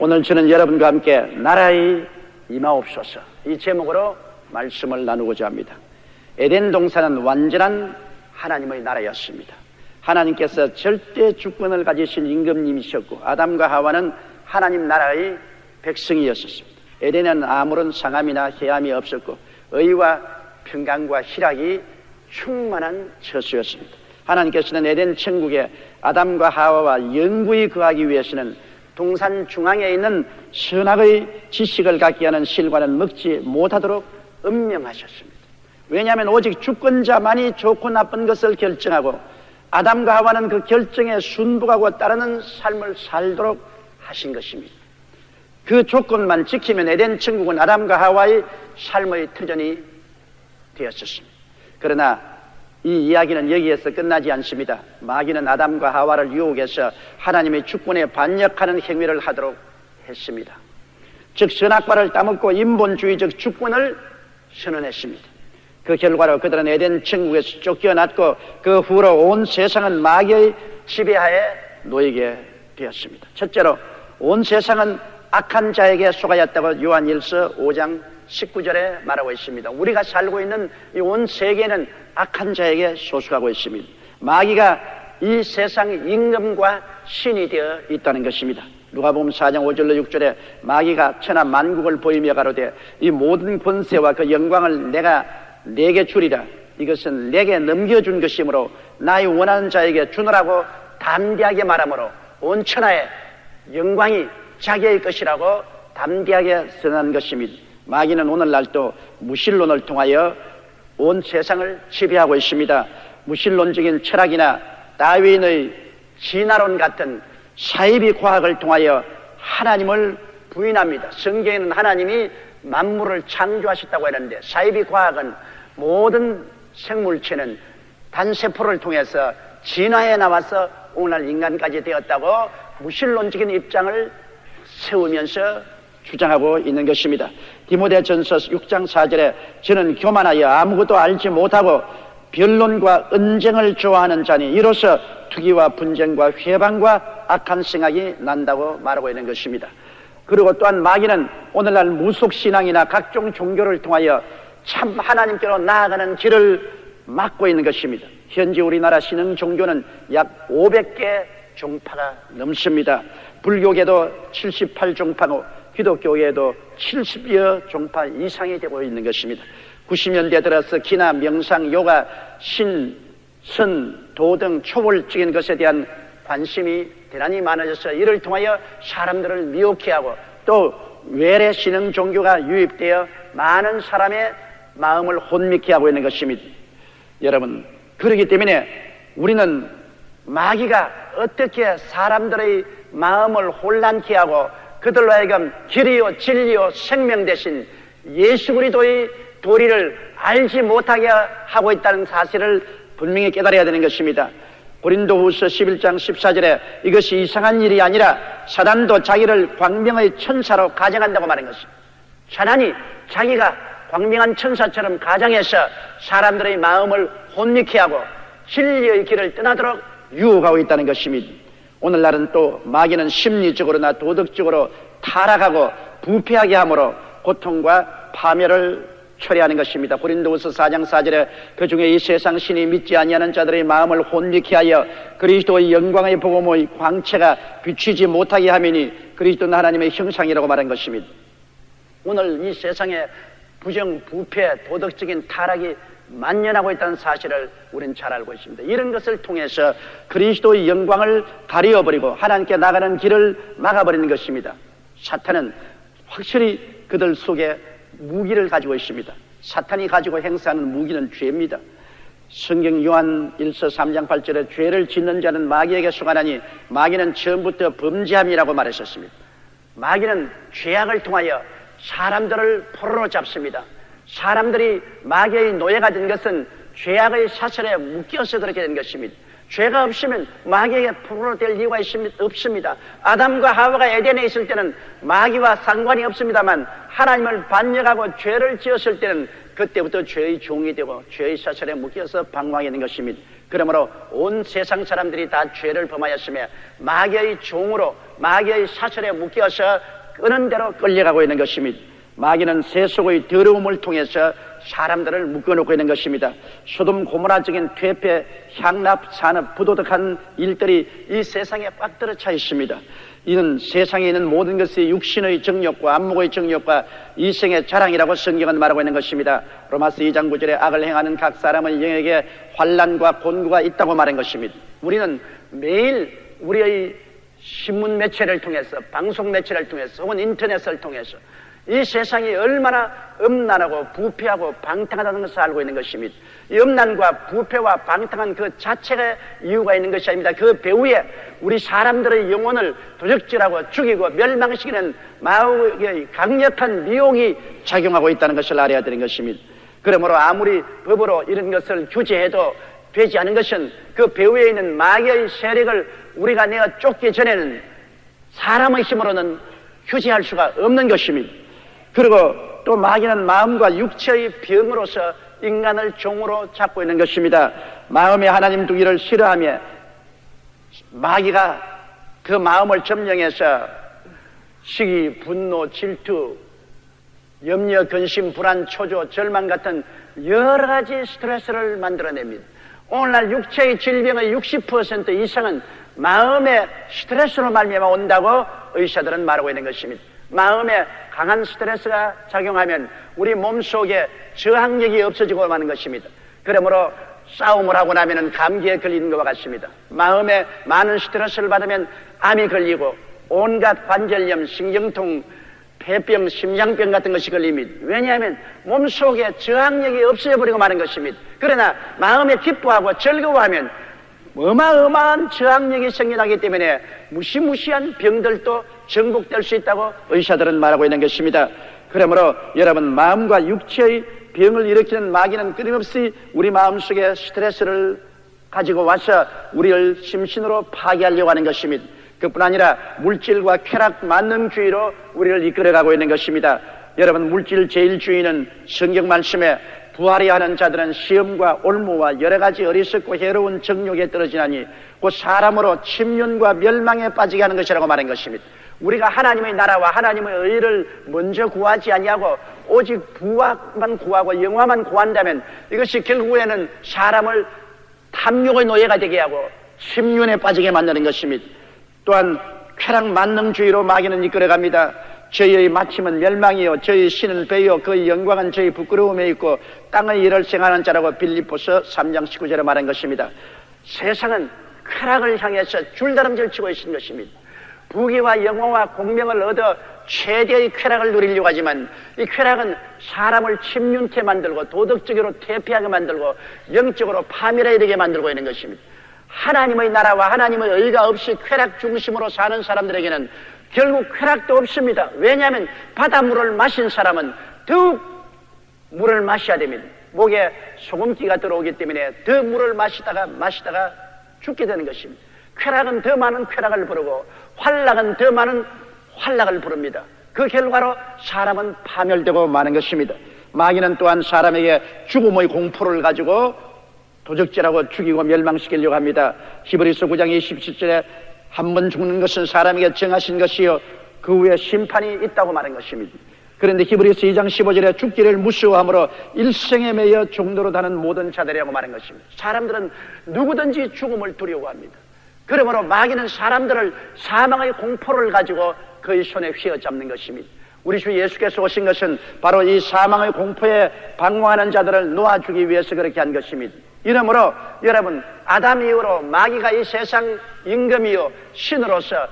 오늘 저는 여러분과 함께 나라의 임하옵소서 이 제목으로 말씀을 나누고자 합니다. 에덴 동산은 완전한 하나님의 나라였습니다. 하나님께서 절대 주권을 가지신 임금님이셨고 아담과 하와는 하나님 나라의 백성이었습니다. 에덴에는 아무런 상함이나 해함이 없었고 의와 평강과 희락이 충만한 처소였습니다. 하나님께서는 에덴 천국에 아담과 하와와 영구히 거하기 위해서는 동산 중앙에 있는 선악의 지식을 갖게 하는 실과는 먹지 못하도록 엄명하셨습니다. 왜냐하면 오직 주권자만이 좋고 나쁜 것을 결정하고 아담과 하와는 그 결정에 순복하고 따르는 삶을 살도록 하신 것입니다. 그 조건만 지키면 에덴 천국은 아담과 하와의 삶의 터전이 되었었습니다. 그러나 이 이야기는 여기에서 끝나지 않습니다. 마귀는 아담과 하와를 유혹해서 하나님의 주권에 반역하는 행위를 하도록 했습니다. 즉 선악과를 따먹고 인본주의적 주권을 선언했습니다. 그 결과로 그들은 에덴 천국에서 쫓겨났고 그 후로 온 세상은 마귀의 지배하에 놓이게 되었습니다. 첫째로 온 세상은 악한 자에게 속하였다고 요한일서 5장 19절에 말하고 있습니다. 우리가 살고 있는 이 온 세계는 악한 자에게 소속하고 있습니다. 마귀가 이 세상 임금과 신이 되어 있다는 것입니다. 누가복음 4장 5절로 6절에 마귀가 천하 만국을 보이며 가로되 이 모든 권세와 그 영광을 내가 내게 주리라. 이것은 내게 넘겨준 것이므로 나의 원하는 자에게 주노라고 담대하게 말하므로 온 천하의 영광이 자기의 것이라고 담대하게 선언한 것입니다. 마귀는 오늘날도 무신론을 통하여 온 세상을 지배하고 있습니다. 무신론적인 철학이나 다윈의 진화론 같은 사이비 과학을 통하여 하나님을 부인합니다. 성경에는 하나님이 만물을 창조하셨다고 했는데 사이비 과학은 모든 생물체는 단세포를 통해서 진화해 나와서 오늘 인간까지 되었다고 무신론적인 입장을 세우면서 주장하고 있는 것입니다. 디모데전서 6장 4절에 저는 교만하여 아무것도 알지 못하고 변론과 언쟁을 좋아하는 자니 이로써 투기와 분쟁과 회방과 악한 생각이 난다고 말하고 있는 것입니다. 그리고 또한 마귀는 오늘날 무속신앙이나 각종 종교를 통하여 참 하나님께로 나아가는 길을 막고 있는 것입니다. 현재 우리나라 신흥 종교는 약 500개 종파가 넘습니다. 불교계도 78종파고 기독교에도 70여 종파 이상이 되고 있는 것입니다. 90년대 들어서 기나 명상, 요가, 신, 선, 도 등 초월적인 것에 대한 관심이 대단히 많아져서 이를 통하여 사람들을 미혹해 하고 또 외래 신흥 종교가 유입되어 많은 사람의 마음을 혼미케 하고 있는 것입니다. 여러분, 그렇기 때문에 우리는 마귀가 어떻게 사람들의 마음을 혼란케 하고 그들로 하여금 길이요 진리요 생명 대신 예수 그리스도의 도리를 알지 못하게 하고 있다는 사실을 분명히 깨달아야 되는 것입니다. 고린도후서 11장 14절에 이것이 이상한 일이 아니라 사단도 자기를 광명의 천사로 가정한다고 말한 것입니다. 사단이 자기가 광명한 천사처럼 가정해서 사람들의 마음을 혼미케 하고 진리의 길을 떠나도록 유혹하고 있다는 것입니다. 오늘날은 또 마귀는 심리적으로나 도덕적으로 타락하고 부패하게 함으로 고통과 파멸을 초래하는 것입니다. 고린도후서 4장 4절에 그중에 이 세상 신이 믿지 아니하는 자들의 마음을 혼미케 하여 그리스도의 영광의 복음의 광채가 비추지 못하게 하미니 그리스도는 하나님의 형상이라고 말한 것입니다. 오늘 이 세상에 부정, 부패, 도덕적인 타락이 만연하고 있다는 사실을 우리는 잘 알고 있습니다. 이런 것을 통해서 그리스도의 영광을 가려버리고 하나님께 나가는 길을 막아버리는 것입니다. 사탄은 확실히 그들 속에 무기를 가지고 있습니다. 사탄이 가지고 행사하는 무기는 죄입니다. 성경 요한 1서 3장 8절에 죄를 짓는 자는 마귀에게 속하나니 마귀는 처음부터 범죄함이라고 말했었습니다. 마귀는 죄악을 통하여 사람들을 포로로 잡습니다. 사람들이 마귀의 노예가 된 것은 죄악의 사슬에 묶여서 그렇게 된 것입니다. 죄가 없으면 마귀에게 풀어도 될 이유가 없습니다. 아담과 하와가 에덴에 있을 때는 마귀와 상관이 없습니다만 하나님을 반역하고 죄를 지었을 때는 그때부터 죄의 종이 되고 죄의 사슬에 묶여서 방황하게 된 것입니다. 그러므로 온 세상 사람들이 다 죄를 범하였으며 마귀의 종으로 마귀의 사슬에 묶여서 끄는 대로 끌려가고 있는 것입니다. 마귀는 세속의 더러움을 통해서 사람들을 묶어놓고 있는 것입니다. 소돔 고모라적인 퇴폐, 향락, 산업, 부도덕한 일들이 이 세상에 꽉 들어차 있습니다. 이는 세상에 있는 모든 것이 육신의 정욕과 안목의 정욕과 이생의 자랑이라고 성경은 말하고 있는 것입니다. 로마서 2장 9절에 악을 행하는 각 사람의 영에게 환난과 곤고가 있다고 말한 것입니다. 우리는 매일 우리의 신문 매체를 통해서, 방송 매체를 통해서, 혹은 인터넷을 통해서 이 세상이 얼마나 음란하고 부패하고 방탕하다는 것을 알고 있는 것입니다. 이 음란과 부패와 방탕한 그 자체가 이유가 있는 것이 아닙니다. 그 배후에 우리 사람들의 영혼을 도적질하고 죽이고 멸망시키는 마귀의 강력한 미혹이 작용하고 있다는 것을 알아야 되는 것입니다. 그러므로 아무리 법으로 이런 것을 규제해도 되지 않은 것은 그 배후에 있는 마귀의 세력을 우리가 내가 쫓기 전에는 사람의 힘으로는 규제할 수가 없는 것입니다. 그리고 또 마귀는 마음과 육체의 병으로서 인간을 종으로 잡고 있는 것입니다. 마음에 하나님 두기를 싫어하며 마귀가 그 마음을 점령해서 시기, 분노, 질투, 염려, 근심, 불안, 초조, 절망 같은 여러 가지 스트레스를 만들어냅니다. 오늘날 육체의 질병의 60% 이상은 마음의 스트레스로 말미암아 온다고 의사들은 말하고 있는 것입니다. 마음에 강한 스트레스가 작용하면 우리 몸속에 저항력이 없어지고 마는 것입니다. 그러므로 싸움을 하고 나면 감기에 걸리는 것과 같습니다. 마음에 많은 스트레스를 받으면 암이 걸리고 온갖 관절염, 신경통, 폐병, 심장병 같은 것이 걸립니다. 왜냐하면 몸속에 저항력이 없어져버리고 마는 것입니다. 그러나 마음에 기뻐하고 즐거워하면 어마어마한 저항력이 생겨나기 때문에 무시무시한 병들도 정복될 수 있다고 의사들은 말하고 있는 것입니다. 그러므로 여러분, 마음과 육체의 병을 일으키는 마귀는 끊임없이 우리 마음속에 스트레스를 가지고 와서 우리를 심신으로 파괴하려고 하는 것입니다. 그뿐 아니라 물질과 쾌락 만능주의로 우리를 이끌어가고 있는 것입니다. 여러분, 물질 제일주의는 성경 말씀에 부활해야 하는 자들은 시험과 올무와 여러 가지 어리석고 해로운 정욕에 떨어지나니 곧 사람으로 침륜과 멸망에 빠지게 하는 것이라고 말한 것입니다. 우리가 하나님의 나라와 하나님의 의를 먼저 구하지 아니하고 오직 부활만 구하고 영화만 구한다면 이것이 결국에는 사람을 탐욕의 노예가 되게 하고 침륜에 빠지게 만드는 것입니다. 또한 쾌락 만능주의로 마귀는 이끌어갑니다. 저희의 마침은 멸망이요 저희 신은 배요 그의 영광은 저희 부끄러움에 있고 땅의 일을 생하는 자라고 빌립보서 3장 19절에 말한 것입니다. 세상은 쾌락을 향해서 줄다름질 치고 있는 것입니다. 부귀와 영화와 공명을 얻어 최대의 쾌락을 누리려고 하지만 이 쾌락은 사람을 침륜케 만들고 도덕적으로 퇴폐하게 만들고 영적으로 파멸해야 되게 만들고 있는 것입니다. 하나님의 나라와 하나님의 의가 없이 쾌락 중심으로 사는 사람들에게는 결국 쾌락도 없습니다. 왜냐하면 바닷물을 마신 사람은 더욱 물을 마셔야 됩니다. 목에 소금기가 들어오기 때문에 더 물을 마시다가 죽게 되는 것입니다. 쾌락은 더 많은 쾌락을 부르고 환락은 더 많은 환락을 부릅니다. 그 결과로 사람은 파멸되고 마는 것입니다. 마귀는 또한 사람에게 죽음의 공포를 가지고 도적질하고 죽이고 멸망시키려고 합니다. 히브리서 9장 27절에 한 번 죽는 것은 사람에게 정하신 것이요 그 후에 심판이 있다고 말한 것입니다. 그런데 히브리서 2장 15절에 죽기를 무서워함으로 일생에 매여 종로로 다는 모든 자들이라고 말한 것입니다. 사람들은 누구든지 죽음을 두려워합니다. 그러므로 마귀는 사람들을 사망의 공포를 가지고 그의 손에 휘어잡는 것입니다. 우리 주 예수께서 오신 것은 바로 이 사망의 공포에 방황하는 자들을 놓아주기 위해서 그렇게 한 것입니다. 이러므로 여러분, 아담 이후로 마귀가 이 세상 임금이요 신으로서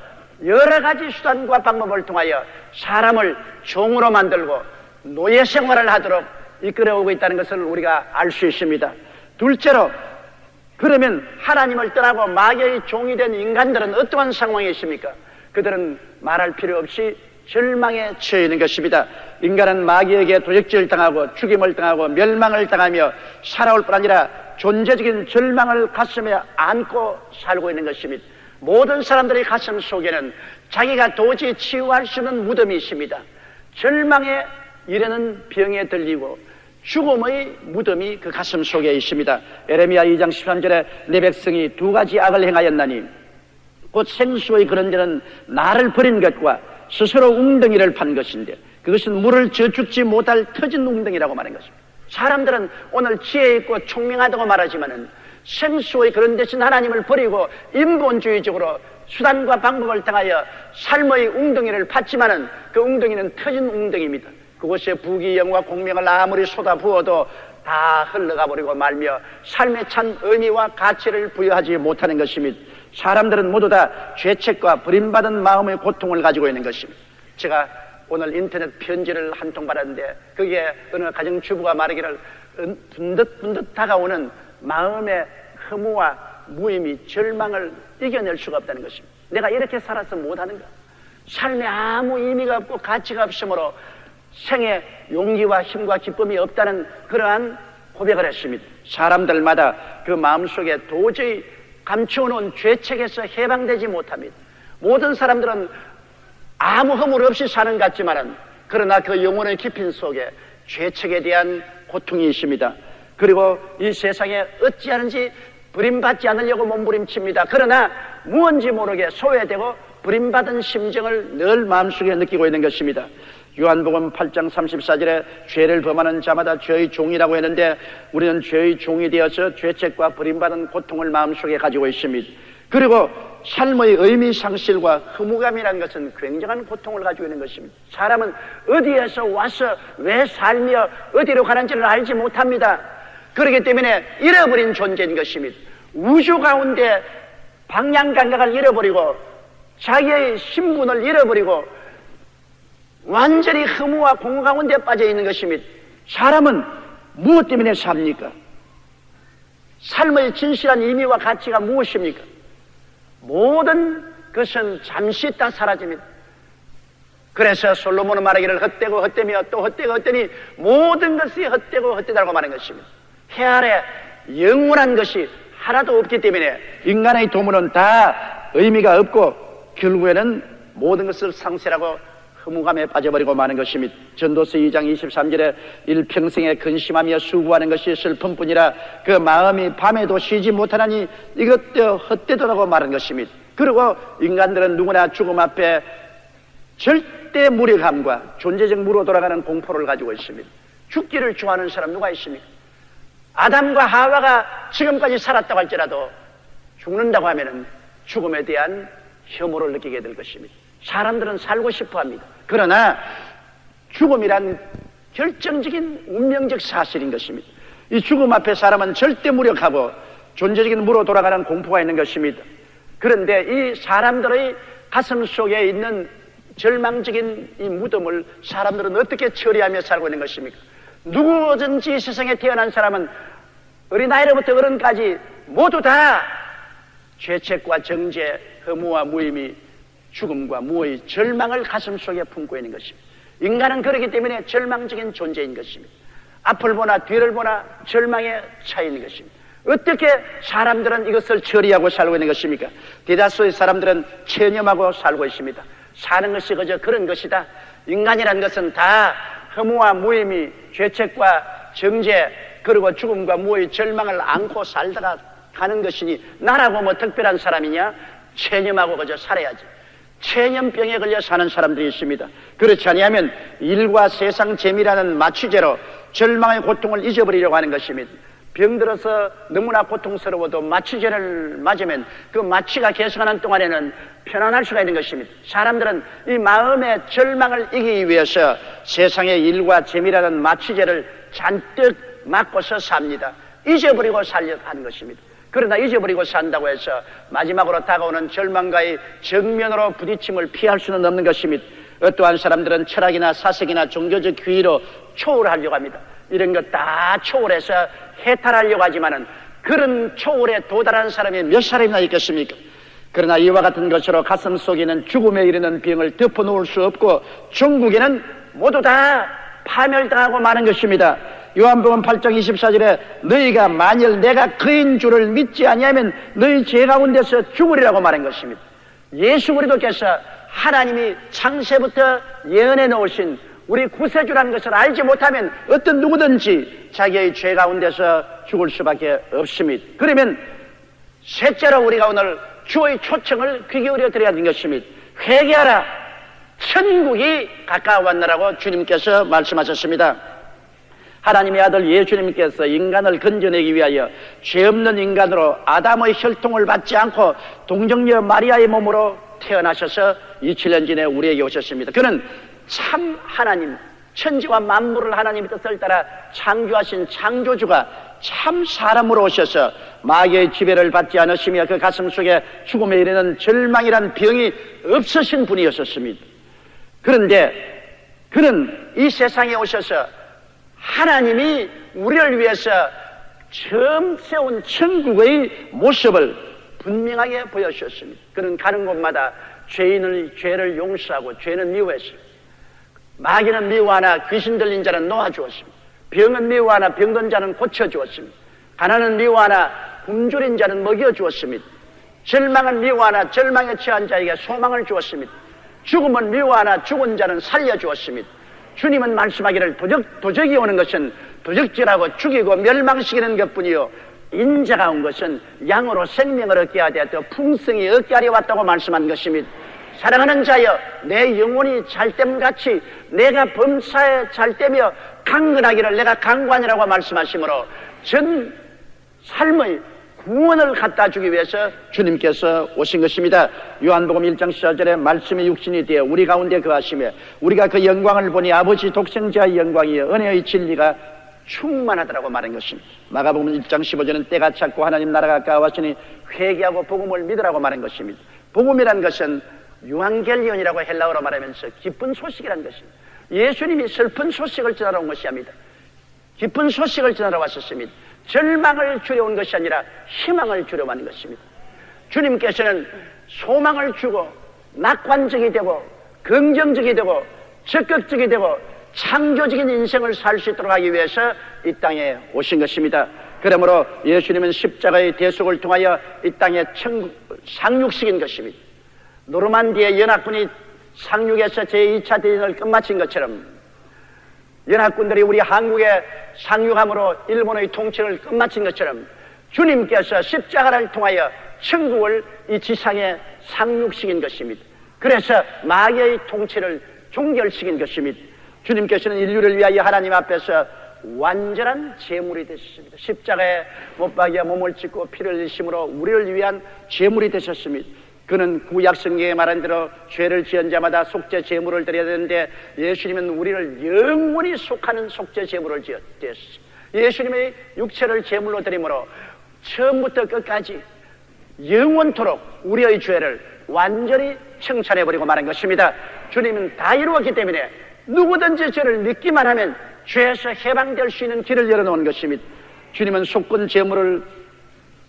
여러 가지 수단과 방법을 통하여 사람을 종으로 만들고 노예 생활을 하도록 이끌어오고 있다는 것을 우리가 알 수 있습니다. 둘째로, 그러면 하나님을 떠나고 마귀의 종이 된 인간들은 어떠한 상황에 있습니까? 그들은 말할 필요 없이 절망에 처해 있는 것입니다. 인간은 마귀에게 도적질을 당하고 죽임을 당하고 멸망을 당하며 살아올 뿐 아니라 존재적인 절망을 가슴에 안고 살고 있는 것입니다. 모든 사람들의 가슴 속에는 자기가 도저히 치유할 수 없는 무덤이 있습니다. 절망에 이르는 병에 들리고 죽음의 무덤이 그 가슴 속에 있습니다. 에레미야 2장 13절에 내 백성이 두 가지 악을 행하였나니 곧 생수의 그런 데는 나를 버린 것과 스스로 웅덩이를 판 것인데 그것은 물을 저축지 못할 터진 웅덩이라고 말한 것입니다. 사람들은 오늘 지혜 있고 총명하다고 말하지만은 생수의 그런 대신 하나님을 버리고 인본주의적으로 수단과 방법을 통하여 삶의 웅덩이를 팠지만은 그 웅덩이는 터진 웅덩이입니다. 그곳에 부귀영화 공명을 아무리 쏟아부어도 다 흘러가 버리고 말며 삶에 찬 의미와 가치를 부여하지 못하는 것입니다. 사람들은 모두 다 죄책과 버림받은 마음의 고통을 가지고 있는 것입니다. 제가 오늘 인터넷 편지를 한 통 받았는데 거기에 어느 가정주부가 말하기를 분듯분듯 다가오는 마음의 허무와 무의미, 절망을 이겨낼 수가 없다는 것입니다. 내가 이렇게 살아서 못하는가? 삶에 아무 의미가 없고 가치가 없으므로 생에 용기와 힘과 기쁨이 없다는 그러한 고백을 했습니다. 사람들마다 그 마음속에 도저히 감추어놓은 죄책에서 해방되지 못합니다. 모든 사람들은 아무 허물 없이 사는 것 같지만은 그러나 그 영혼의 깊이 속에 죄책에 대한 고통이 있습니다. 그리고 이 세상에 어찌하는지 버림받지 않으려고 몸부림칩니다. 그러나 무언지 모르게 소외되고 버림받은 심정을 늘 마음속에 느끼고 있는 것입니다. 요한복음 8장 34절에 죄를 범하는 자마다 죄의 종이라고 했는데 우리는 죄의 종이 되어서 죄책과 버림받은 고통을 마음속에 가지고 있습니다. 그리고 삶의 의미 상실과 허무감이라는 것은 굉장한 고통을 가지고 있는 것입니다. 사람은 어디에서 와서 왜 살며 어디로 가는지를 알지 못합니다. 그렇기 때문에 잃어버린 존재인 것입니다. 우주 가운데 방향 감각을 잃어버리고 자기의 신분을 잃어버리고 완전히 허무와 공허 가운데 빠져 있는 것입니다. 사람은 무엇 때문에 삽니까? 삶의 진실한 의미와 가치가 무엇입니까? 모든 것은 잠시 있다 사라집니다. 그래서 솔로몬은 말하기를 헛되고 헛되며 또 헛되고 헛되니 모든 것이 헛되고 헛되다고 말하는 것입니다. 해 아래 영원한 것이 하나도 없기 때문에 인간의 도문은 다 의미가 없고 결국에는 모든 것을 상실하고 허무감에 빠져버리고 마는 것입니다. 전도서 2장 23절에 일평생에 근심하며 수고하는 것이 슬픔뿐이라 그 마음이 밤에도 쉬지 못하나니 이것도 헛되도라고 말한 것입니다. 그리고 인간들은 누구나 죽음 앞에 절대 무력함과 존재적 무로 돌아가는 공포를 가지고 있습니다. 죽기를 좋아하는 사람 누가 있습니까? 아담과 하와가 지금까지 살았다고 할지라도 죽는다고 하면은 죽음에 대한 혐오를 느끼게 될 것입니다. 사람들은 살고 싶어 합니다. 그러나 죽음이란 결정적인 운명적 사실인 것입니다. 이 죽음 앞에 사람은 절대 무력하고 존재적인 무로 돌아가는 공포가 있는 것입니다. 그런데 이 사람들의 가슴 속에 있는 절망적인 이 무덤을 사람들은 어떻게 처리하며 살고 있는 것입니까? 누구든지 세상에 태어난 사람은 어린아이로부터 어른까지 모두 다 죄책과 정죄, 허무와 무의미, 죽음과 무의 절망을 가슴 속에 품고 있는 것입니다. 인간은 그렇기 때문에 절망적인 존재인 것입니다. 앞을 보나 뒤를 보나 절망에 차 있는 것입니다. 어떻게 사람들은 이것을 처리하고 살고 있는 것입니까? 대다수의 사람들은 체념하고 살고 있습니다. 사는 것이 그저 그런 것이다. 인간이라는 것은 다 허무와 무의미, 죄책과 정죄 그리고 죽음과 무의 절망을 안고 살다가 가는 것이니 나라고 뭐 특별한 사람이냐? 체념하고 그저 살아야지. 체념병에 걸려 사는 사람들이 있습니다. 그렇지 아니하면 일과 세상 재미라는 마취제로 절망의 고통을 잊어버리려고 하는 것입니다. 병들어서 너무나 고통스러워도 마취제를 맞으면 그 마취가 계속하는 동안에는 편안할 수가 있는 것입니다. 사람들은 이 마음의 절망을 이기기 위해서 세상의 일과 재미라는 마취제를 잔뜩 맞고서 삽니다. 잊어버리고 살려고 하는 것입니다. 그러나 잊어버리고 산다고 해서 마지막으로 다가오는 절망과의 정면으로 부딪힘을 피할 수는 없는 것입니다. 어떠한 사람들은 철학이나 사색이나 종교적 귀의로 초월하려고 합니다. 이런 것 다 초월해서 해탈하려고 하지만은 그런 초월에 도달한 사람이 몇 사람이나 있겠습니까? 그러나 이와 같은 것으로 가슴 속에 있는 죽음에 이르는 병을 덮어놓을 수 없고 중국에는 모두 다 파멸당하고 마는 것입니다. 요한복음 8장 24절에 너희가 만일 내가 그인 줄을 믿지 아니하면 너희 죄 가운데서 죽으리라고 말한 것입니다. 예수 그리스도께서 하나님이 창세부터 예언해 놓으신 우리 구세주라는 것을 알지 못하면 어떤 누구든지 자기의 죄 가운데서 죽을 수밖에 없습니다. 그러면 셋째로 우리가 오늘 주의 초청을 귀 기울여 드려야 하는 것입니다. 회개하라, 천국이 가까웠느라고 주님께서 말씀하셨습니다. 하나님의 아들 예수님께서 인간을 건져내기 위하여 죄 없는 인간으로 아담의 혈통을 받지 않고 동정녀 마리아의 몸으로 태어나셔서 2000년 전에 우리에게 오셨습니다. 그는 참 하나님, 천지와 만물을 하나님의 뜻을 따라 창조하신 창조주가 참 사람으로 오셔서 마귀의 지배를 받지 않으시며 그 가슴 속에 죽음에 이르는 절망이란 병이 없으신 분이었습니다. 그런데 그는 이 세상에 오셔서 하나님이 우리를 위해서 처음 세운 천국의 모습을 분명하게 보여주셨습니다. 그는 가는 곳마다 죄를 용서하고 죄는 미워했습니다. 마귀는 미워하나 귀신 들린 자는 놓아주었습니다. 병은 미워하나 병든 자는 고쳐주었습니다. 가난은 미워하나 굶주린 자는 먹여주었습니다. 절망은 미워하나 절망에 처한 자에게 소망을 주었습니다. 죽음은 미워하나 죽은 자는 살려주었습니다. 주님은 말씀하기를 도적이 오는 것은 도적질하고 죽이고 멸망시키는 것뿐이요 인자가 온 것은 양으로 생명을 얻게 하되 또 풍성히 얻게 하려 왔다고 말씀한 것입니다. 사랑하는 자여, 내 영혼이 잘됨같이 내가 범사에 잘되며 강건하기를 내가 강관이라고 말씀하시므로 전 삶의 구원을 갖다 주기 위해서 주님께서 오신 것입니다. 요한복음 1장 14절에 말씀이 육신이 되어 우리 가운데 거하시며 우리가 그 영광을 보니 아버지 독생자의 영광이여 은혜의 진리가 충만하더라고 말한 것입니다. 마가복음 1장 15절은 때가 찼고 하나님 나라가 가까웠으니 회개하고 복음을 믿으라고 말한 것입니다. 복음이란 것은 유앙겔리온이라고 헬라어로 말하면서 기쁜 소식이라는 것입니다. 예수님이 슬픈 소식을 전하러 온 것이 아닙니다. 기쁜 소식을 전하러 왔었습니다. 절망을 주려 온 것이 아니라 희망을 주려 하는 것입니다. 주님께서는 소망을 주고 낙관적이 되고 긍정적이 되고 적극적이 되고 창조적인 인생을 살 수 있도록 하기 위해서 이 땅에 오신 것입니다. 그러므로 예수님은 십자가의 대속을 통하여 이 땅에 상륙시킨 것입니다. 노르만디의 연합군이 상륙해서 제2차 대전을 끝마친 것처럼 연합군들이 우리 한국에 상륙함으로 일본의 통치를 끝마친 것처럼 주님께서 십자가를 통하여 천국을 이 지상에 상륙시킨 것입니다. 그래서 마귀의 통치를 종결시킨 것입니다. 주님께서는 인류를 위하여 하나님 앞에서 완전한 제물이 되셨습니다. 십자가에 못 박여 몸을 찢고 피를 흘리심으로 우리를 위한 제물이 되셨습니다. 그는 구약성경에 말한 대로 죄를 지은 자마다 속죄 제물을 드려야 되는데 예수님은 우리를 영원히 속하는 속죄 제물을 드렸습니다. 예수님의 육체를 제물로 드림으로 처음부터 끝까지 영원토록 우리의 죄를 완전히 청산해버리고 말한 것입니다. 주님은 다 이루었기 때문에 누구든지 저를 믿기만 하면 죄에서 해방될 수 있는 길을 열어놓은 것입니다. 주님은 속건 제물을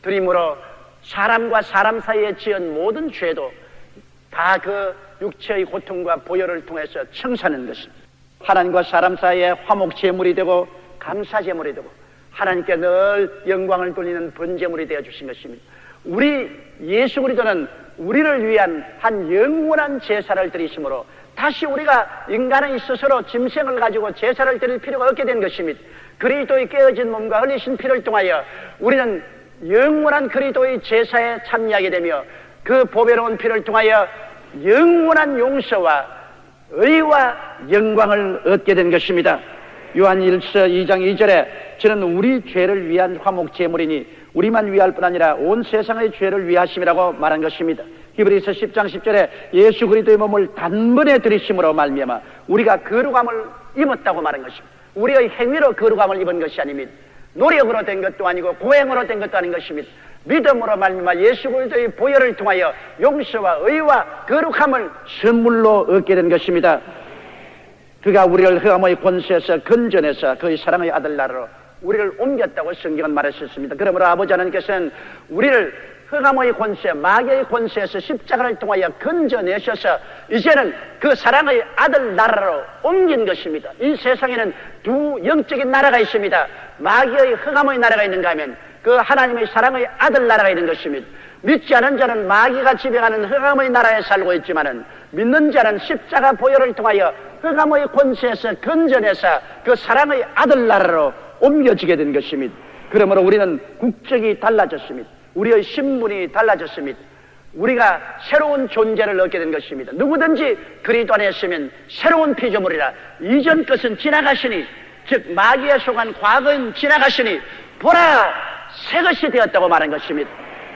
드림으로 사람과 사람 사이에 지은 모든 죄도 다 그 육체의 고통과 보혈을 통해서 청산하는 것입니다. 하나님과 사람 사이에 화목 제물이 되고 감사 제물이 되고 하나님께 늘 영광을 돌리는 번제물이 되어 주신 것입니다. 우리 예수 그리스도는 우리를 위한 한 영원한 제사를 드리심으로 다시 우리가 인간의 스스로 짐승을 가지고 제사를 드릴 필요가 없게 된 것입니다. 그리스도의 깨어진 몸과 흘리신 피를 통하여 우리는 영원한 그리스도의 제사에 참여하게 되며 그 보배로운 피를 통하여 영원한 용서와 의와 영광을 얻게 된 것입니다. 요한 1서 2장 2절에 저는 우리 죄를 위한 화목 제물이니 우리만 위할 뿐 아니라 온 세상의 죄를 위하심이라고 말한 것입니다. 히브리서 10장 10절에 예수 그리스도의 몸을 단번에 들이심으로 말미암아 우리가 거룩함을 입었다고 말한 것입니다. 우리의 행위로 거룩함을 입은 것이 아닙니다. 노력으로 된 것도 아니고 고행으로 된 것도 아닌 것입니다. 믿음으로 말미암아 예수 그리스도의 보혈을 통하여 용서와 의와 거룩함을 선물로 얻게 된 것입니다. 그가 우리를 흑암의 권세에서 건져내서 그의 사랑의 아들 나라로 우리를 옮겼다고 성경은 말했었습니다. 그러므로 아버지 하나님께서는 우리를 흑암의 권세, 마귀의 권세에서 십자가를 통하여 건져내셔서 이제는 그 사랑의 아들 나라로 옮긴 것입니다. 이 세상에는 두 영적인 나라가 있습니다. 마귀의 흑암의 나라가 있는가 하면 그 하나님의 사랑의 아들 나라가 있는 것입니다. 믿지 않은 자는 마귀가 지배하는 흑암의 나라에 살고 있지만은 믿는 자는 십자가 보혈을 통하여 흑암의 권세에서 건져내서 그 사랑의 아들 나라로 옮겨지게 된 것입니다. 그러므로 우리는 국적이 달라졌습니다. 우리의 신분이 달라졌습니다. 우리가 새로운 존재를 얻게 된 것입니다. 누구든지 그리스도 안에 있으면 새로운 피조물이라. 이전 것은 지나가시니, 즉 마귀에 속한 과거는 지나가시니 보라 새 것이 되었다고 말한 것입니다.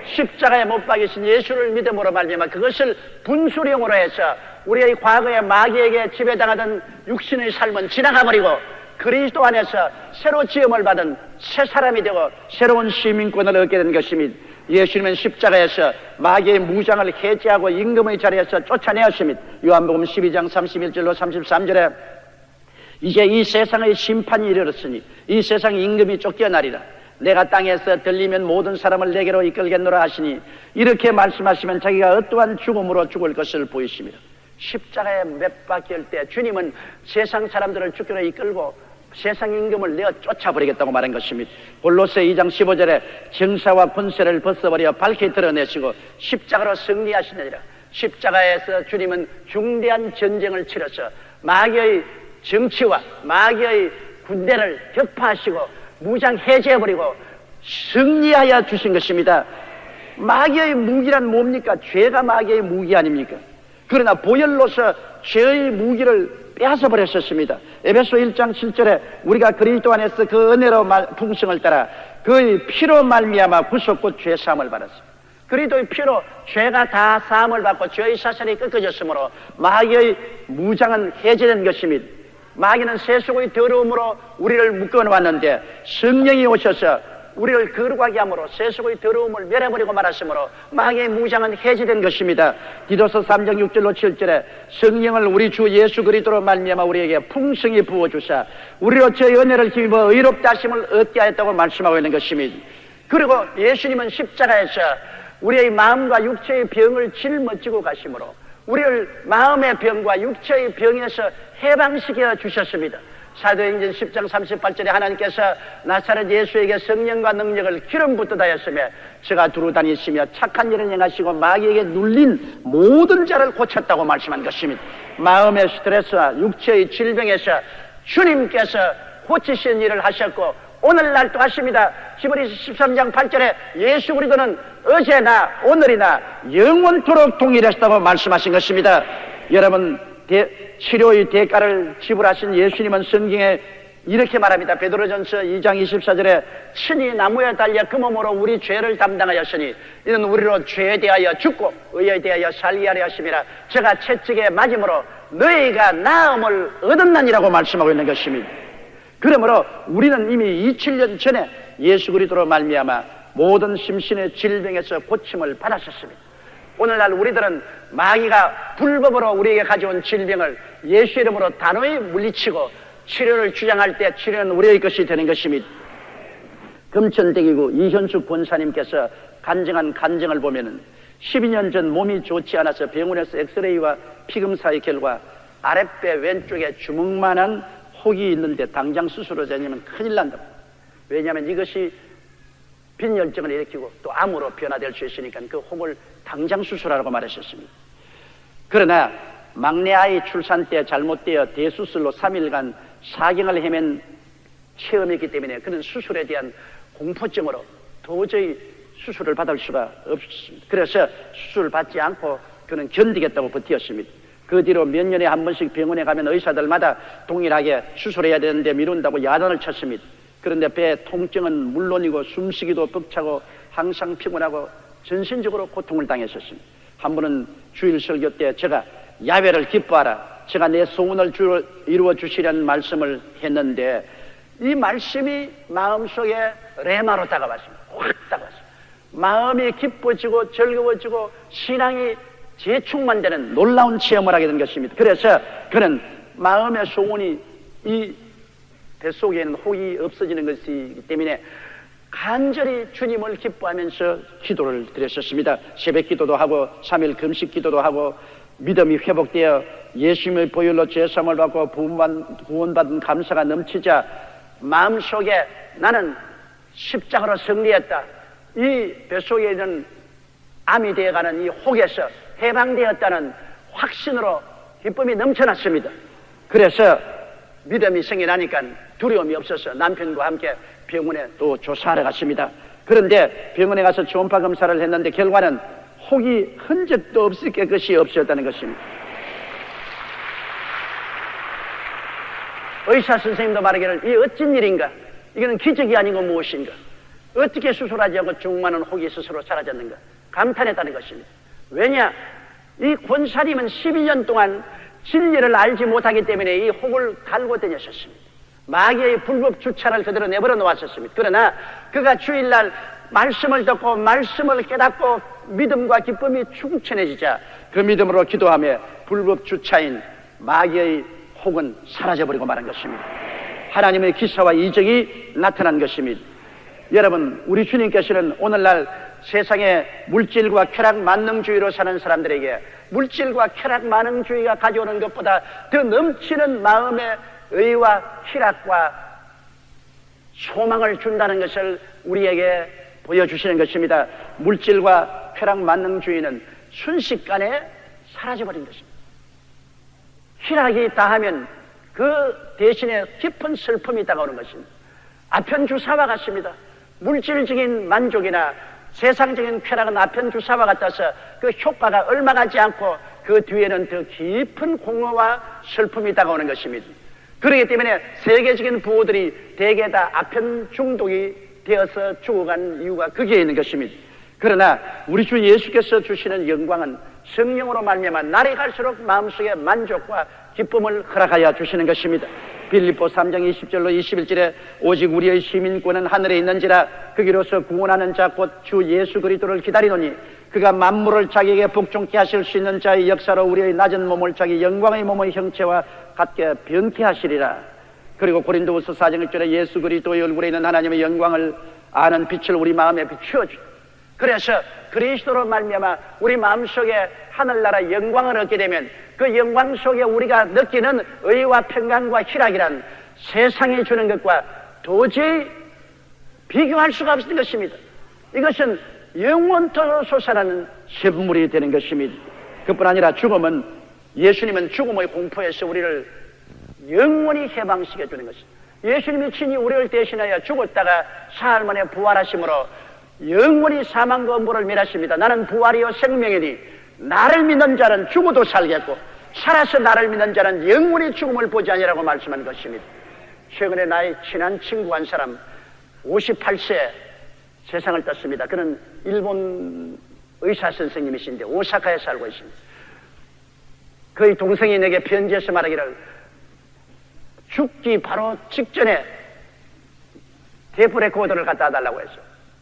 십자가에 못 박이신 예수를 믿음으로 말미암아 그것을 분수령으로 해서 우리의 과거에 마귀에게 지배당하던 육신의 삶은 지나가버리고 그리스도 안에서 새로 지음을 받은 새 사람이 되고 새로운 시민권을 얻게 된 것입니다. 예수님은 십자가에서 마귀의 무장을 해제하고 임금의 자리에서 쫓아내었습니다. 요한복음 12장 31절로 33절에 이제 이 세상의 심판이 이르렀으니 이 세상 임금이 쫓겨나리라. 내가 땅에서 들리면 모든 사람을 내게로 이끌겠노라 하시니 이렇게 말씀하시면 자기가 어떠한 죽음으로 죽을 것을 보이십니다. 십자가에 못 박힐 때 주님은 세상 사람들을 죽기로 이끌고 세상 임금을 내어 쫓아버리겠다고 말한 것입니다. 골로새 2장 15절에 정사와 권세를 벗어버려 밝게 드러내시고 십자가로 승리하시느니라. 십자가에서 주님은 중대한 전쟁을 치러서 마귀의 정치와 마귀의 군대를 격파하시고 무장 해제해버리고 승리하여 주신 것입니다. 마귀의 무기란 뭡니까? 죄가 마귀의 무기 아닙니까? 그러나 보혈로서 죄의 무기를 빼앗아버렸었습니다. 에베소 1장 7절에 우리가 그리스도 안에서 그 은혜로 풍성을 따라 그의 피로 말미암아 구속고 죄사함을 받았습니다. 그리스도의 피로 죄가 다 사함을 받고 죄의 사슬이 꺾어졌으므로 마귀의 무장은 해제된 것입니다. 마귀는 세속의 더러움으로 우리를 묶어놓았는데 성령이 오셔서 우리를 거룩하게 함으로 세속의 더러움을 멸해버리고 말았으므로 마귀의 무장은 해제된 것입니다. 디도서 3장 6절로 7절에 성령을 우리 주 예수 그리스도로 말미암아 우리에게 풍성히 부어주사 우리로 저의 은혜를 힘입어 의롭다 하심을 얻게 하였다고 말씀하고 있는 것입니다. 그리고 예수님은 십자가에서 우리의 마음과 육체의 병을 짊어지고 가심으로 우리를 마음의 병과 육체의 병에서 해방시켜 주셨습니다. 사도행전 10장 38절에 하나님께서 나사렛 예수에게 성령과 능력을 기름 붓듯 하였으며 저가 두루 다니시며 착한 일을 행하시고 마귀에게 눌린 모든 자를 고쳤다고 말씀한 것입니다. 마음의 스트레스와 육체의 질병에서 주님께서 고치신 일을 하셨고 오늘날도 하십니다. 히브리서 13장 8절에 예수 그리스도는 어제나 오늘이나 영원토록 동일하시다고 말씀하신 것입니다. 여러분, 치료의 대가를 지불하신 예수님은 성경에 이렇게 말합니다. 베드로전서 2장 24절에 친히 나무에 달려 그 몸으로 우리 죄를 담당하였으니 이는 우리로 죄에 대하여 죽고 의에 대하여 살게 하려 하심이라. 제가 채찍에 맞음으로 너희가 나음을 얻었나니라고 말씀하고 있는 것입니다. 그러므로 우리는 이미 2000년 전에 예수 그리스도로 말미암아 모든 심신의 질병에서 고침을 받았었습니다. 오늘날 우리들은 마귀가 불법으로 우리에게 가져온 질병을 예수 이름으로 단호히 물리치고 치료를 주장할 때 치료는 우리의 것이 되는 것입니다. 금천대기구 이현숙 권사님께서 간증한 간증을 보면은 12년 전 몸이 좋지 않아서 병원에서 엑스레이와 피검사의 결과 아랫배 왼쪽에 주먹만한 혹이 있는데 당장 수술을 하냐면 큰일 난다고. 왜냐하면 이것이 빈혈증을 일으키고 또 암으로 변화될 수 있으니까 그 혹을 당장 수술하라고 말하셨습니다. 그러나 막내 아이 출산 때 잘못되어 대수술로 3일간 사경을 헤맨 체험이기 때문에 그는 수술에 대한 공포증으로 도저히 수술을 받을 수가 없습니다. 그래서 수술을 받지 않고 그는 견디겠다고 버티었습니다. 그 뒤로 몇 년에 한 번씩 병원에 가면 의사들마다 동일하게 수술해야 되는데 미룬다고 야단을 쳤습니다. 그런데 배 통증은 물론이고 숨쉬기도 벅차고 항상 피곤하고 전신적으로 고통을 당했었습니다. 한 번은 주일 설교 때 제가 야외를 기뻐하라, 제가 내 소원을 이루어 주시라는 말씀을 했는데 이 말씀이 마음속에 레마로 다가왔습니다. 확 다가왔습니다. 마음이 기뻐지고 즐거워지고 신앙이 재충만되는 놀라운 체험을 하게 된 것입니다. 그래서 그는 마음의 소원이 이 뱃속에 있는 혹이 없어지는 것이기 때문에 간절히 주님을 기뻐하면서 기도를 드렸었습니다. 새벽 기도도 하고 3일 금식 기도도 하고 믿음이 회복되어 예수님의 보혈로 죄사함을 받고 구원받은 감사가 넘치자 마음속에 나는 십자가로 승리했다, 이 뱃속에 있는 암이 되어가는 이 혹에서 해방되었다는 확신으로 기쁨이 넘쳐났습니다. 그래서 믿음이 생겨나니까 두려움이 없어서 남편과 함께 병원에 또 조사하러 갔습니다. 그런데 병원에 가서 초음파 검사를 했는데 결과는 혹이 흔적도 없이 깨끗이 없어졌다는 것입니다. 의사 선생님도 말하기를 이 어쩐 일인가, 이거는 기적이 아니고 무엇인가, 어떻게 수술하지 않고 중많은 혹이 스스로 사라졌는가 감탄했다는 것입니다. 왜냐, 이 권사님은 12년 동안 진리를 알지 못하기 때문에 이 혹을 갈고 다녔었습니다. 마귀의 불법 주차를 그대로 내버려 놓았었습니다. 그러나 그가 주일날 말씀을 듣고 말씀을 깨닫고 믿음과 기쁨이 충천해지자 그 믿음으로 기도하며 불법 주차인 마귀의 혹은 사라져버리고 말한 것입니다. 하나님의 기사와 이적이 나타난 것입니다. 여러분, 우리 주님께서는 오늘날 세상의 물질과 쾌락 만능주의로 사는 사람들에게 물질과 쾌락 만능주의가 가져오는 것보다 더 넘치는 마음의 의와 희락과 소망을 준다는 것을 우리에게 보여주시는 것입니다. 물질과 쾌락 만능주의는 순식간에 사라져버린 것입니다. 희락이 다하면 그 대신에 깊은 슬픔이 다가오는 것입니다. 아편주사와 같습니다. 물질적인 만족이나 세상적인 쾌락은 아편주사와 같아서 그 효과가 얼마 가지 않고 그 뒤에는 더 깊은 공허와 슬픔이 다가오는 것입니다. 그렇기 때문에 세계적인 부호들이 대개 다 아편 중독이 되어서 죽어간 이유가 거기에 있는 것입니다. 그러나 우리 주 예수께서 주시는 영광은 성령으로 말미암아 날이 갈수록 마음속에 만족과 기쁨을 허락하여 주시는 것입니다. 빌립보 3장 20절로 21절에 오직 우리의 시민권은 하늘에 있는지라 거기로서 구원하는 자 곧 주 예수 그리스도를 기다리노니 그가 만물을 자기에게 복종케 하실 수 있는 자의 역사로 우리의 낮은 몸을 자기 영광의 몸의 형체와 같게 변케 하시리라. 그리고 고린도후서 4장 1절에 예수 그리스도의 얼굴에 있는 하나님의 영광을 아는 빛을 우리 마음에 비추어주. 그래서 그리스도로 말미암아 우리 마음속에 하늘나라 영광을 얻게 되면 그 영광 속에 우리가 느끼는 의와 평강과 희락이란 세상이 주는 것과 도저히 비교할 수가 없는 것입니다. 이것은 영원토록 솟아나는 샘물이 되는 것입니다. 그뿐 아니라 죽음은, 예수님은 죽음의 공포에서 우리를 영원히 해방시켜 주는 것입니다. 예수님이 친히 우리를 대신하여 죽었다가 사흘 만에 부활하심으로 영원히 사망과 엄보를 멸하십니다. 나는 부활이요 생명이니 나를 믿는 자는 죽어도 살겠고 살아서 나를 믿는 자는 영원히 죽음을 보지 아니라고 말씀한 것입니다. 최근에 나의 친한 친구 한 사람 58세 세상을 떴습니다. 그는 일본 의사 선생님이신데 오사카에 살고 있습니다. 그의 동생이 내게 편지에서 말하기를 죽기 바로 직전에 테이프 레코더를 갖다 달라고 해서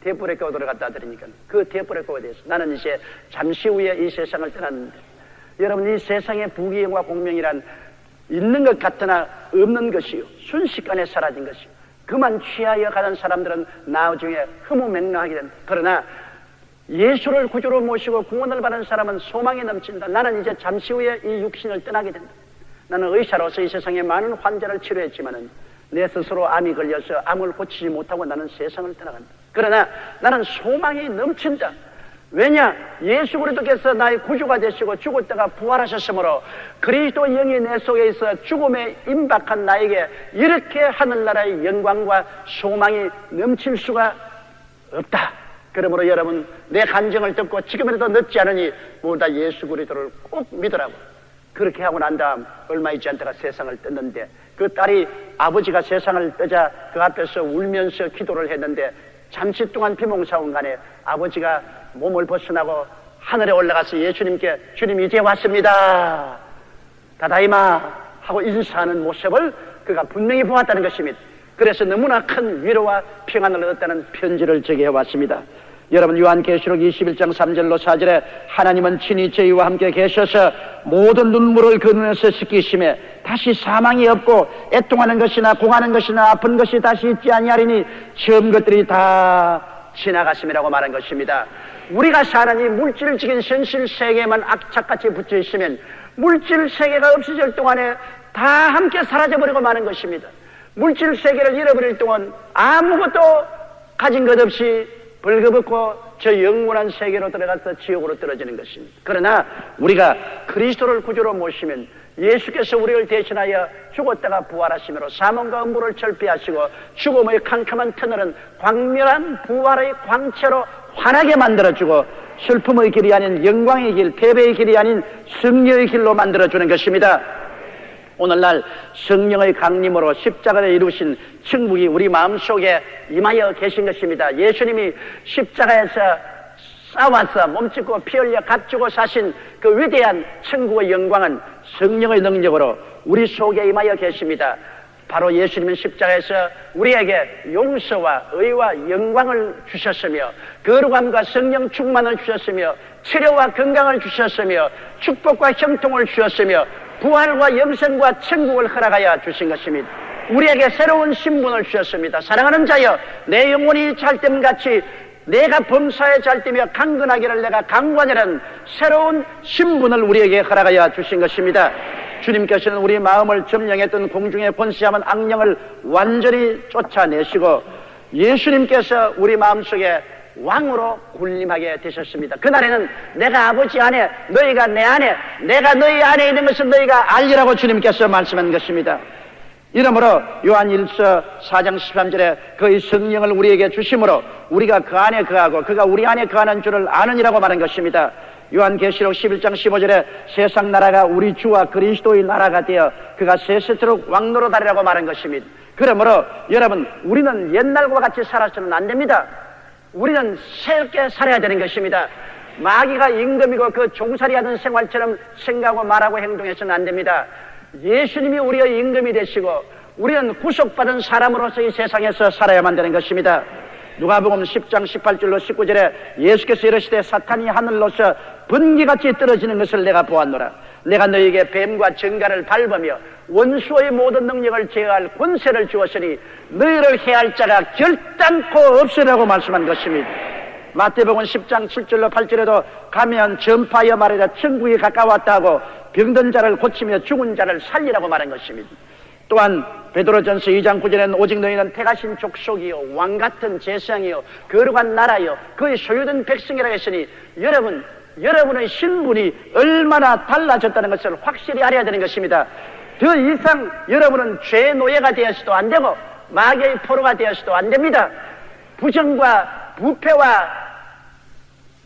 테이프 레코더를 갖다 드리니까 그 테이프 레코더에서 나는 이제 잠시 후에 이 세상을 떠났는데, 여러분, 이 세상의 부귀영화 공명이란 있는 것 같으나 없는 것이요 순식간에 사라진 것이요 그만 취하여 가는 사람들은 나중에 흐무맹랑하게 된다. 그러나 예수를 구주로 모시고 구원을 받은 사람은 소망이 넘친다. 나는 이제 잠시 후에 이 육신을 떠나게 된다. 나는 의사로서 이 세상에 많은 환자를 치료했지만은 내 스스로 암이 걸려서 암을 고치지 못하고 나는 세상을 떠나간다. 그러나 나는 소망이 넘친다. 왜냐? 예수 그리스도께서 나의 구주가 되시고 죽었다가 부활하셨으므로 그리스도 영이 내 속에 있어 죽음에 임박한 나에게 이렇게 하늘나라의 영광과 소망이 넘칠 수가 없다. 그러므로 여러분, 내 간증을 듣고 지금이라도 늦지 않으니 모두 예수 그리스도를 꼭 믿으라고. 그렇게 하고 난 다음 얼마 있지 않다가 세상을 떴는데, 그 딸이 아버지가 세상을 뜨자 그 앞에서 울면서 기도를 했는데 잠시 동안 비몽사몽간에 아버지가 몸을 벗어나고 하늘에 올라가서 예수님께 주님 이제 왔습니다 다다이마 하고 인사하는 모습을 그가 분명히 보았다는 것입니다. 그래서 너무나 큰 위로와 평안을 얻었다는 편지를 제게 해왔습니다. 여러분, 요한계시록 21장 3절로 4절에 하나님은 친히 저희와 함께 계셔서 모든 눈물을 그 눈에서 씻기심에 다시 사망이 없고 애통하는 것이나 공하는 것이나 아픈 것이 다시 있지 아니하리니 처음 것들이 다 지나갔음이라고 말한 것입니다. 우리가 사는 이 물질적인 현실 세계에만 악착같이 붙여 있으면 물질 세계가 없어질 동안에 다 함께 사라져버리고 마는 것입니다. 물질 세계를 잃어버릴 동안 아무것도 가진 것 없이 벌거벗고 저 영원한 세계로 들어가서 지옥으로 떨어지는 것입니다. 그러나 우리가 그리스도를 구주로 모시면 예수께서 우리를 대신하여 죽었다가 부활하심으로 사망과 음부를 철폐하시고 죽음의 캄캄한 터널은 광명한 부활의 광채로 환하게 만들어주고 슬픔의 길이 아닌 영광의 길, 패배의 길이 아닌 승리의 길로 만들어주는 것입니다. 오늘날 성령의 강림으로 십자가를 이루신 천국이 우리 마음속에 임하여 계신 것입니다. 예수님이 십자가에서 싸워서 몸짓고 피 흘려 값주고 사신 그 위대한 천국의 영광은 성령의 능력으로 우리 속에 임하여 계십니다. 바로 예수님은 십자가에서 우리에게 용서와 의와 영광을 주셨으며 거룩함과 성령 충만을 주셨으며 치료와 건강을 주셨으며 축복과 형통을 주셨으며 부활과 영생과 천국을 허락하여 주신 것입니다. 우리에게 새로운 신분을 주셨습니다. 사랑하는 자여, 내 영혼이 잘됨같이 내가 범사에 잘되며 강건하기를 내가 강관이라는 새로운 신분을 우리에게 허락하여 주신 것입니다. 주님께서는 우리 마음을 점령했던 공중에 권세하는 악령을 완전히 쫓아내시고 예수님께서 우리 마음속에 왕으로 군림하게 되셨습니다. 그날에는 내가 아버지 안에, 너희가 내 안에, 내가 너희 안에 있는 것을 너희가 알리라고 주님께서 말씀한 것입니다. 이러므로 요한 1서 4장 13절에 그의 성령을 우리에게 주심으로 우리가 그 안에 거하고 그가 우리 안에 거하는 줄을 아느니라고 말한 것입니다. 요한계시록 11장 15절에 세상 나라가 우리 주와 그리스도의 나라가 되어 그가 세세토록 왕노릇하리라고 말한 것입니다. 그러므로 여러분, 우리는 옛날과 같이 살아서는 안 됩니다. 우리는 새롭게 살아야 되는 것입니다. 마귀가 임금이고 그 종살이하던 생활처럼 생각하고 말하고 행동해서는 안 됩니다. 예수님이 우리의 임금이 되시고 우리는 구속받은 사람으로서 이 세상에서 살아야만 되는 것입니다. 누가복음 10장 18절로 19절에 예수께서 이르시되 사탄이 하늘로서 번개같이 떨어지는 것을 내가 보았노라. 내가 너희에게 뱀과 정갈을 밟으며 원수의 모든 능력을 제어할 권세를 주었으니 너희를 해할 자가 결단코 없으라고 말씀한 것입니다. 마태복음 10장 7절로 8절에도 가면 전파하여 말하라 천국이 가까웠다고 병든 자를 고치며 죽은 자를 살리라고 말한 것입니다. 또한 베드로전서 2장 9절에는 오직 너희는 택하신 족속이요 왕같은 제상이요 거룩한 나라요 그의 소유된 백성이라 했으니 여러분의 신분이 얼마나 달라졌다는 것을 확실히 알아야 되는 것입니다. 더 이상 여러분은 죄의 노예가 되어서도 안 되고 마귀의 포로가 되어서도 안 됩니다. 부정과 부패와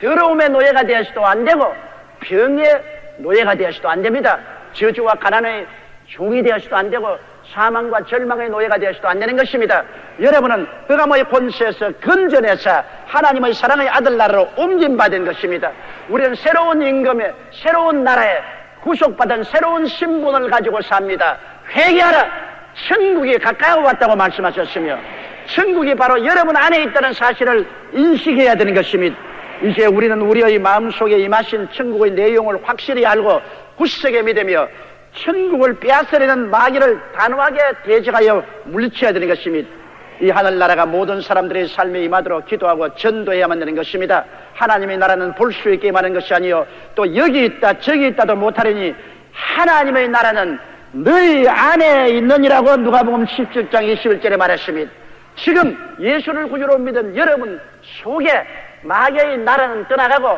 더러움의 노예가 되어서도 안 되고 병의 노예가 되어서도 안 됩니다. 저주와 가난의 종이 되어서도 안 되고 사망과 절망의 노예가 되어서도 안 되는 것입니다. 여러분은 흑암의 권세에서 건져내서 하나님의 사랑의 아들 나라로 옮김받은 것입니다. 우리는 새로운 임금의 새로운 나라에 구속받은 새로운 신분을 가지고 삽니다. 회개하라! 천국이 가까워 왔다고 말씀하셨으며 천국이 바로 여러분 안에 있다는 사실을 인식해야 되는 것입니다. 이제 우리는 우리의 마음속에 임하신 천국의 내용을 확실히 알고 굳세게 믿으며 천국을 빼앗으려는 마귀를 단호하게 대적하여 물리쳐야 되는 것입니다. 이 하늘나라가 모든 사람들의 삶에 임하도록 기도하고 전도해야만 되는 것입니다. 하나님의 나라는 볼 수 있게 임하는 것이 아니요 또 여기 있다 저기 있다도 못하리니 하나님의 나라는 너희 안에 있느니라고 누가복음 17장 21절에 말했습니다. 지금 예수를 구주로 믿은 여러분 속에 마귀의 나라는 떠나가고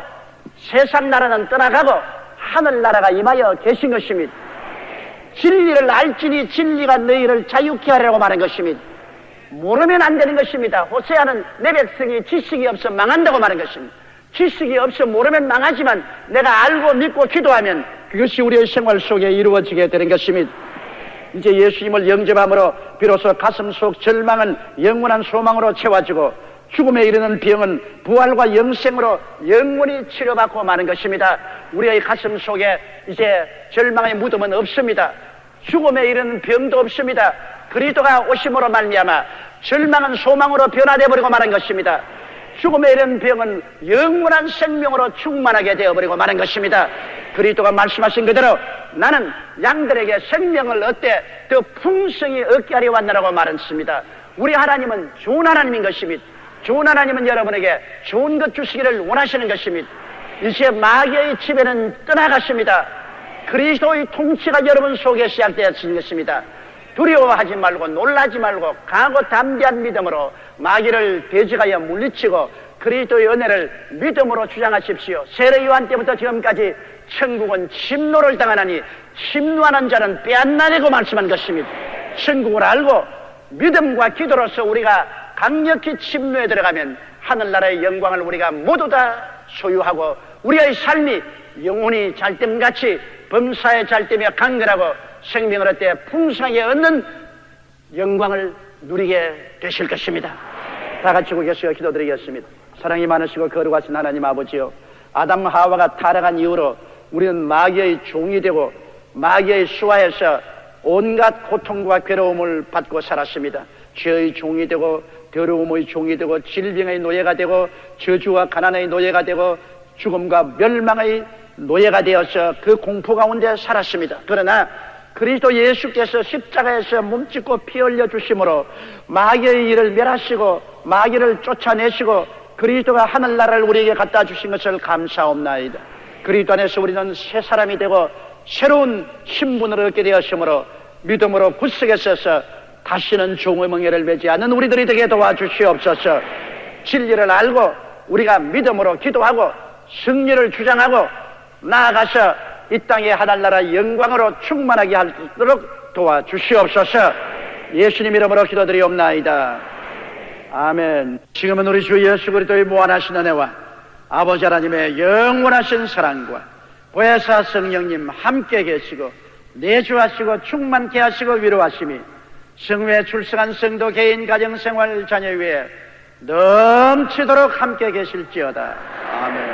세상 나라는 떠나가고 하늘나라가 임하여 계신 것입니다. 진리를 알지니 진리가 너희를 자유케 하리라고 말한 것입니다. 모르면 안 되는 것입니다. 호세아는 내 백성이 지식이 없어 망한다고 말한 것입니다. 지식이 없어 모르면 망하지만 내가 알고 믿고 기도하면 그것이 우리의 생활 속에 이루어지게 되는 것입니다. 이제 예수님을 영접함으로 비로소 가슴 속 절망은 영원한 소망으로 채워지고 죽음에 이르는 병은 부활과 영생으로 영원히 치료받고 마는 것입니다. 우리의 가슴 속에 이제 절망의 무덤은 없습니다. 죽음에 이르는 병도 없습니다. 그리스도가 오심으로 말미암아 절망은 소망으로 변화되어 버리고 마는 것입니다. 죽음에 이른 병은 영원한 생명으로 충만하게 되어버리고 마는 것입니다. 그리스도가 말씀하신 그대로 나는 양들에게 생명을 얻되 더 풍성히 얻게 하려 왔느라고 말했습니다. 우리 하나님은 좋은 하나님인 것입니다. 좋은 하나님은 여러분에게 좋은 것 주시기를 원하시는 것입니다. 이제 마귀의 지배는 떠나갔습니다. 그리스도의 통치가 여러분 속에 시작되었을 것입니다. 두려워하지 말고 놀라지 말고 강하고 담대한 믿음으로 마귀를 대적하여 물리치고 그리스도의 은혜를 믿음으로 주장하십시오. 세례 요한 때부터 지금까지 천국은 침노를 당하나니 침노하는 자는 빼앗나내고 말씀한 것입니다. 천국을 알고 믿음과 기도로서 우리가 강력히 침노에 들어가면 하늘나라의 영광을 우리가 모두 다 소유하고 우리의 삶이 영혼이 잘됨같이 범사에 잘되며 강건하고 생명을 얻되 풍성하게 얻는 영광을 누리게 되실 것입니다. 다 같이 고개시어 기도드리겠습니다. 사랑이 많으시고 거룩하신 하나님 아버지요, 아담 하와가 타락한 이후로 우리는 마귀의 종이 되고 마귀의 수하에서 온갖 고통과 괴로움을 받고 살았습니다. 죄의 종이 되고 더러움의 종이 되고 질병의 노예가 되고 저주와 가난의 노예가 되고 죽음과 멸망의 노예가 되어서 그 공포 가운데 살았습니다. 그러나 그리스도 예수께서 십자가에서 몸짓고 피 흘려 주심으로 마귀의 일을 멸하시고 마귀를 쫓아내시고 그리스도가 하늘나라를 우리에게 갖다 주신 것을 감사옵나이다. 그리스도 안에서 우리는 새 사람이 되고 새로운 신분을 얻게 되었으므로 믿음으로 굳세게 서서 다시는 종의 멍에를 매지 않는 우리들이 되게 도와주시옵소서. 진리를 알고 우리가 믿음으로 기도하고 승리를 주장하고 나아가서 이 땅의 하늘나라 영광으로 충만하게 하도록 도와주시옵소서. 예수님 이름으로 기도드리옵나이다. 아멘. 지금은 우리 주 예수 그리스도의 무한하신 은혜와 아버지 하나님의 영원하신 사랑과 보혜사 성령님 함께 계시고 내주하시고 충만케 하시고 위로하심이 성회에 출석한 성도 개인 가정생활 자녀 위에 넘치도록 함께 계실지어다. 아멘.